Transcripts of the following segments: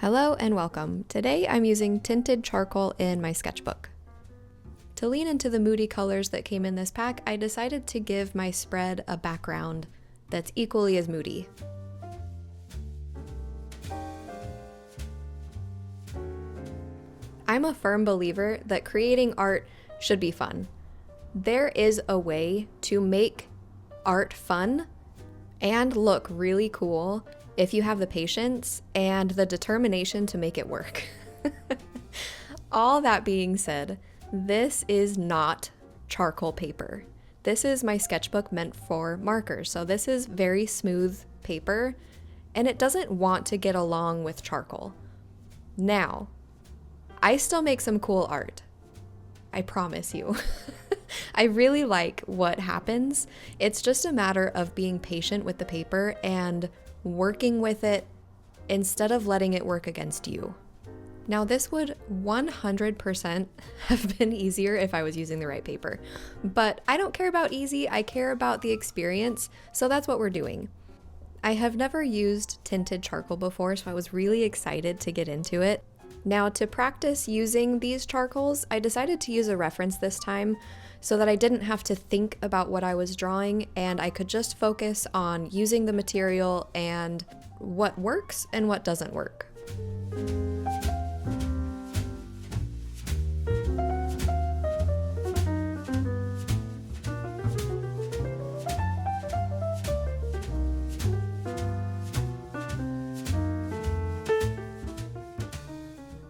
Hello and welcome. Today I'm using tinted charcoal in my sketchbook. To lean into the moody colors that came in this pack, I decided to give my spread a background that's equally as moody. I'm a firm believer that creating art should be fun. There is a way to make art fun and look really cool if you have the patience and the determination to make it work. All that being said, this is not charcoal paper. This is my sketchbook meant for markers. So this is very smooth paper and it doesn't want to get along with charcoal. Now, I still make some cool art. I promise you. I really like what happens. It's just a matter of being patient with the paper and working with it instead of letting it work against you. Now, this would 100% have been easier if I was using the right paper, but I don't care about easy, I care about the experience, so that's what we're doing. I have never used tinted charcoal before, so I was really excited to get into it. Now, to practice using these charcoals, I decided to use a reference this time so that I didn't have to think about what I was drawing and I could just focus on using the material and what works and what doesn't work.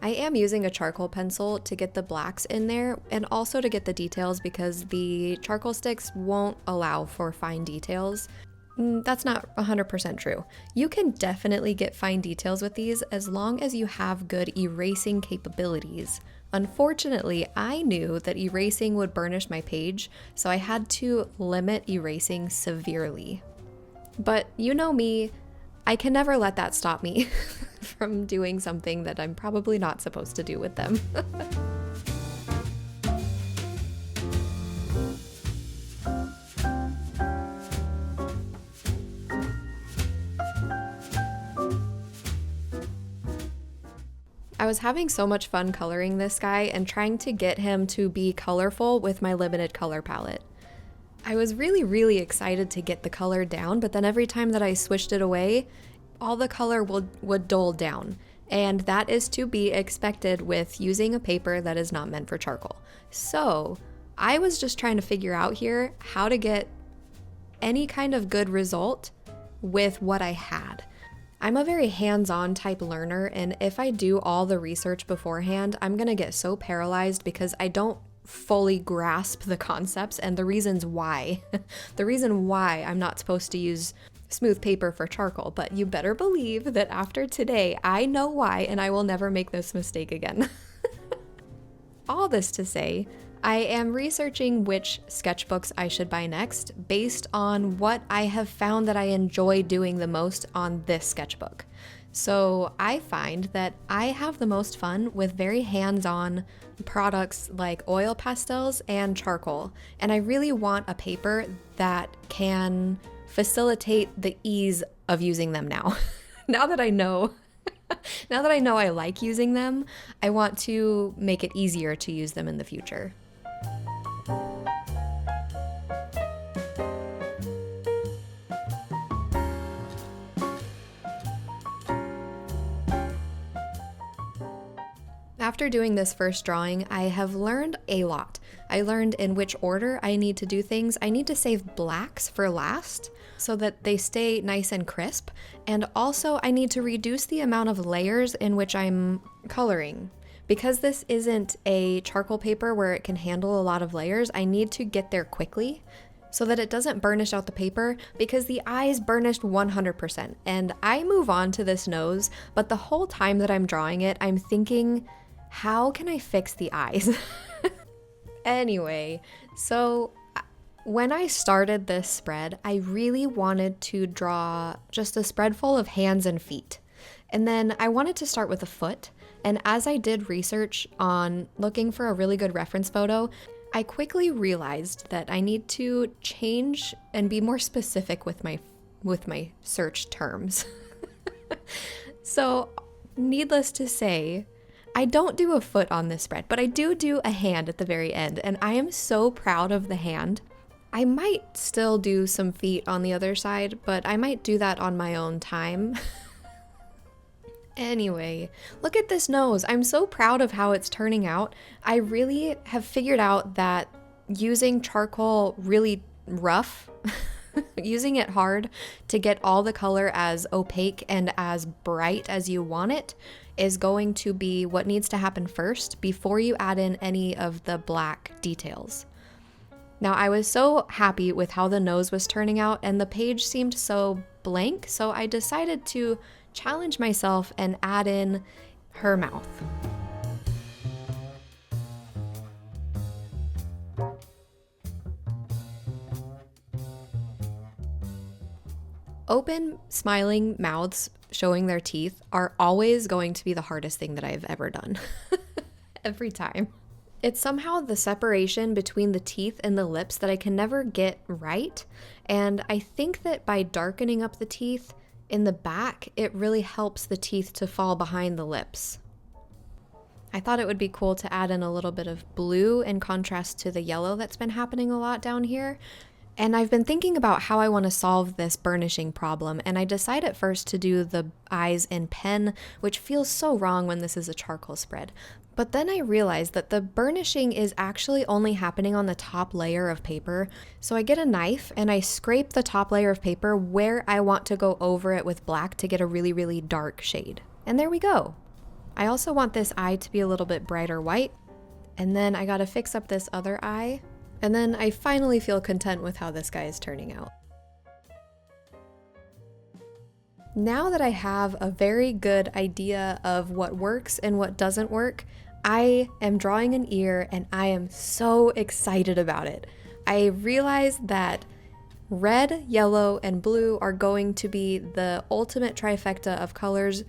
I am using a charcoal pencil to get the blacks in there and also to get the details because the charcoal sticks won't allow for fine details. That's not 100% true. You can definitely get fine details with these as long as you have good erasing capabilities. Unfortunately, I knew that erasing would burnish my page, so I had to limit erasing severely. But you know me, I can never let that stop me from doing something that I'm probably not supposed to do with them. I was having so much fun coloring this guy and trying to get him to be colorful with my limited color palette. I was really excited to get the color down, but then every time that I switched it away, all the color would dull down. And that is to be expected with using a paper that is not meant for charcoal. So I was just trying to figure out here how to get any kind of good result with what I had. I'm a very hands-on type learner, and if I do all the research beforehand, I'm gonna get so paralyzed because I don't fully grasp the concepts and the reasons why. The reason why I'm not supposed to use smooth paper for charcoal, but you better believe that after today, I know why and I will never make this mistake again. All this to say, I am researching which sketchbooks I should buy next based on what I have found that I enjoy doing the most on this sketchbook. So I find that I have the most fun with very hands-on products like oil pastels and charcoal. And I really want a paper that can facilitate the ease of using them now. Now that I know I like using them, I want to make it easier to use them in the future. After doing this first drawing, I have learned a lot. I learned in which order I need to do things. I need to save blacks for last so that they stay nice and crisp. And also I need to reduce the amount of layers in which I'm coloring. Because this isn't a charcoal paper where it can handle a lot of layers, I need to get there quickly so that it doesn't burnish out the paper because the eyes burnished 100%. And I move on to this nose, but the whole time that I'm drawing it, I'm thinking, how can I fix the eyes? Anyway, so when I started this spread, I really wanted to draw just a spread full of hands and feet. And then I wanted to start with a foot. And as I did research on looking for a really good reference photo, I quickly realized that I need to change and be more specific with my search terms. So Needless to say, I don't do a foot on this spread, but I do a hand at the very end, and I am so proud of the hand. I might still do some feet on the other side, but I might do that on my own time. Anyway, look at this nose. I'm so proud of how it's turning out. I really have figured out that using charcoal really rough, using it hard to get all the color as opaque and as bright as you want it is going to be what needs to happen first before you add in any of the black details. Now, I was so happy with how the nose was turning out and the page seemed so blank, so I decided to challenge myself and add in her mouth. Open, smiling mouths showing their teeth are always going to be the hardest thing that I've ever done. Every time. It's somehow the separation between the teeth and the lips that I can never get right. And I think that by darkening up the teeth in the back, it really helps the teeth to fall behind the lips. I thought it would be cool to add in a little bit of blue in contrast to the yellow that's been happening a lot down here. And I've been thinking about how I want to solve this burnishing problem, and I decided at first to do the eyes in pen, which feels so wrong when this is a charcoal spread. But then I realized that the burnishing is actually only happening on the top layer of paper. So I get a knife and I scrape the top layer of paper where I want to go over it with black to get a really, really dark shade. And there we go. I also want this eye to be a little bit brighter white. And then I gotta fix up this other eye. And then I finally feel content with how this guy is turning out. Now that I have a very good idea of what works and what doesn't work, I am drawing an ear and I am so excited about it. I realized that red, yellow, and blue are going to be the ultimate trifecta of colors.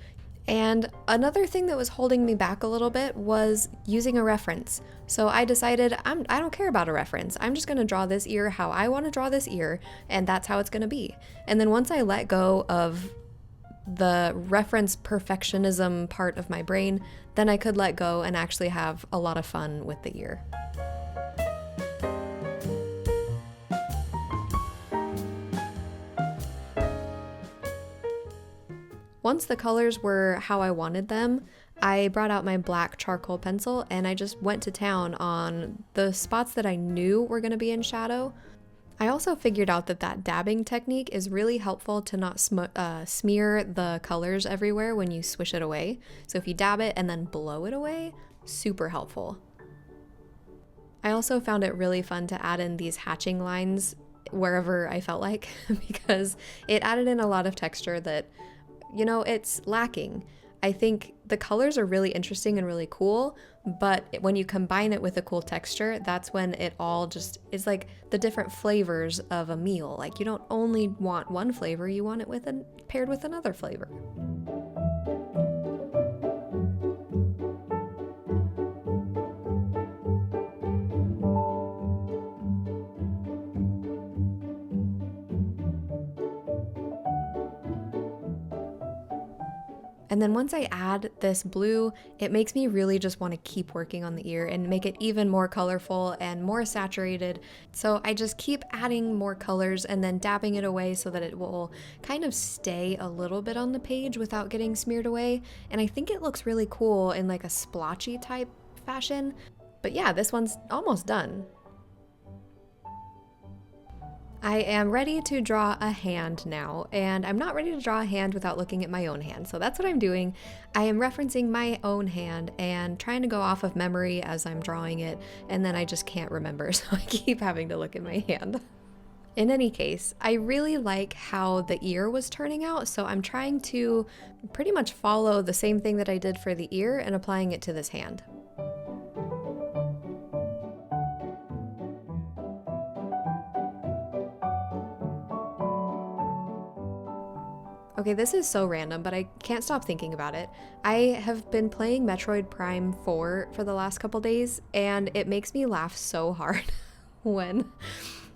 And another thing that was holding me back a little bit was using a reference. So I decided I don't care about a reference. I'm just going to draw this ear how I want to draw this ear, and that's how it's going to be. And then once I let go of the reference perfectionism part of my brain, then I could let go and actually have a lot of fun with the ear. Once the colors were how I wanted them, I brought out my black charcoal pencil and I just went to town on the spots that I knew were going to be in shadow. I also figured out that dabbing technique is really helpful to not smear the colors everywhere when you swish it away. So if you dab it and then blow it away, super helpful. I also found it really fun to add in these hatching lines wherever I felt like because it added in a lot of texture that, you know, it's lacking. I think the colors are really interesting and really cool, but when you combine it with a cool texture, that's when it all just is like the different flavors of a meal. Like you don't only want one flavor, you want it paired with another flavor. And then once I add this blue, it makes me really just want to keep working on the ear and make it even more colorful and more saturated. So I just keep adding more colors and then dabbing it away so that it will kind of stay a little bit on the page without getting smeared away. And I think it looks really cool in like a splotchy type fashion. But yeah, this one's almost done. I am ready to draw a hand now, and I'm not ready to draw a hand without looking at my own hand, so that's what I'm doing. I am referencing my own hand and trying to go off of memory as I'm drawing it, and then I just can't remember, so I keep having to look at my hand. In any case, I really like how the ear was turning out, so I'm trying to pretty much follow the same thing that I did for the ear and applying it to this hand. Okay, this is so random, but I can't stop thinking about it. I have been playing Metroid Prime 4 for the last couple days, and it makes me laugh so hard when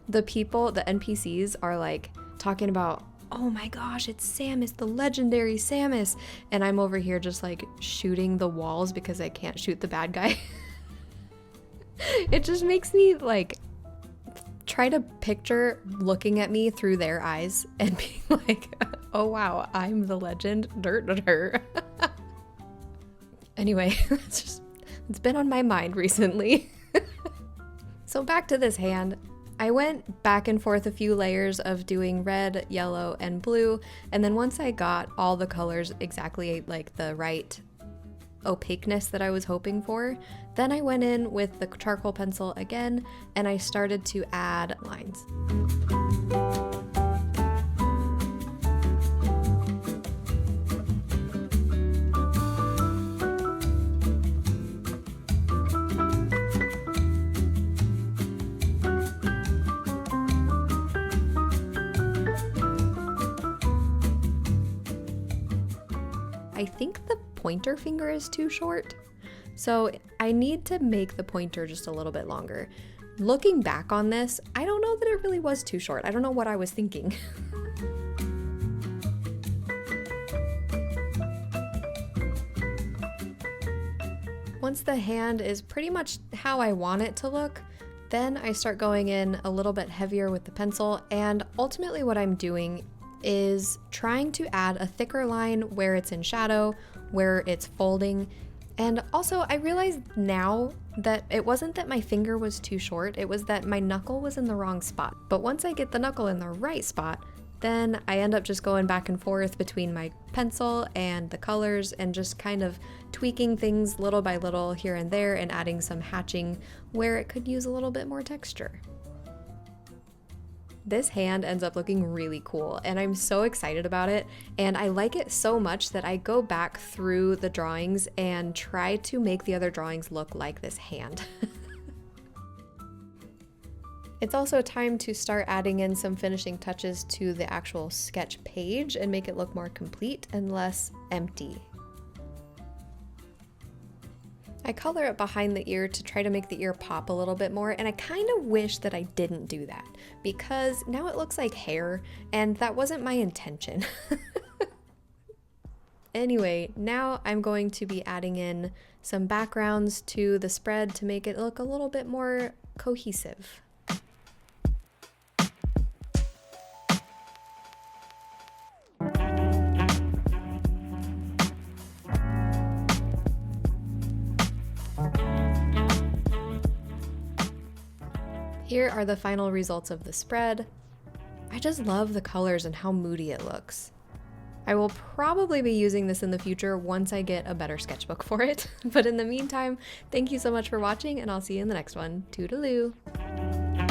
the NPCs are like talking about oh my gosh, it's Samus, the legendary Samus. And I'm over here just like shooting the walls because I can't shoot the bad guy. It just makes me like try to picture looking at me through their eyes and being like, oh wow, I'm the legend. Dirt. Anyway, it's been on my mind recently. So back to this hand. I went back and forth a few layers of doing red, yellow, and blue, and then once I got all the colors exactly like the right opaqueness that I was hoping for, then I went in with the charcoal pencil again and I started to add lines. I think the pointer finger is too short, so I need to make the pointer just a little bit longer. Looking back on this, I don't know that it really was too short. I don't know what I was thinking. Once the hand is pretty much how I want it to look, then I start going in a little bit heavier with the pencil, and ultimately what I'm doing is trying to add a thicker line where it's in shadow, where it's folding. And also I realized now that it wasn't that my finger was too short, it was that my knuckle was in the wrong spot. But once I get the knuckle in the right spot, then I end up just going back and forth between my pencil and the colors and just kind of tweaking things little by little here and there and adding some hatching where it could use a little bit more texture. This hand ends up looking really cool and I'm so excited about it, and I like it so much that I go back through the drawings and try to make the other drawings look like this hand. It's also time to start adding in some finishing touches to the actual sketch page and make it look more complete and less empty. I color it behind the ear to try to make the ear pop a little bit more, and I kind of wish that I didn't do that because now it looks like hair and that wasn't my intention. Anyway, now I'm going to be adding in some backgrounds to the spread to make it look a little bit more cohesive. Here are the final results of the spread. I just love the colors and how moody it looks. I will probably be using this in the future once I get a better sketchbook for it. But in the meantime, thank you so much for watching and I'll see you in the next one. Toodaloo!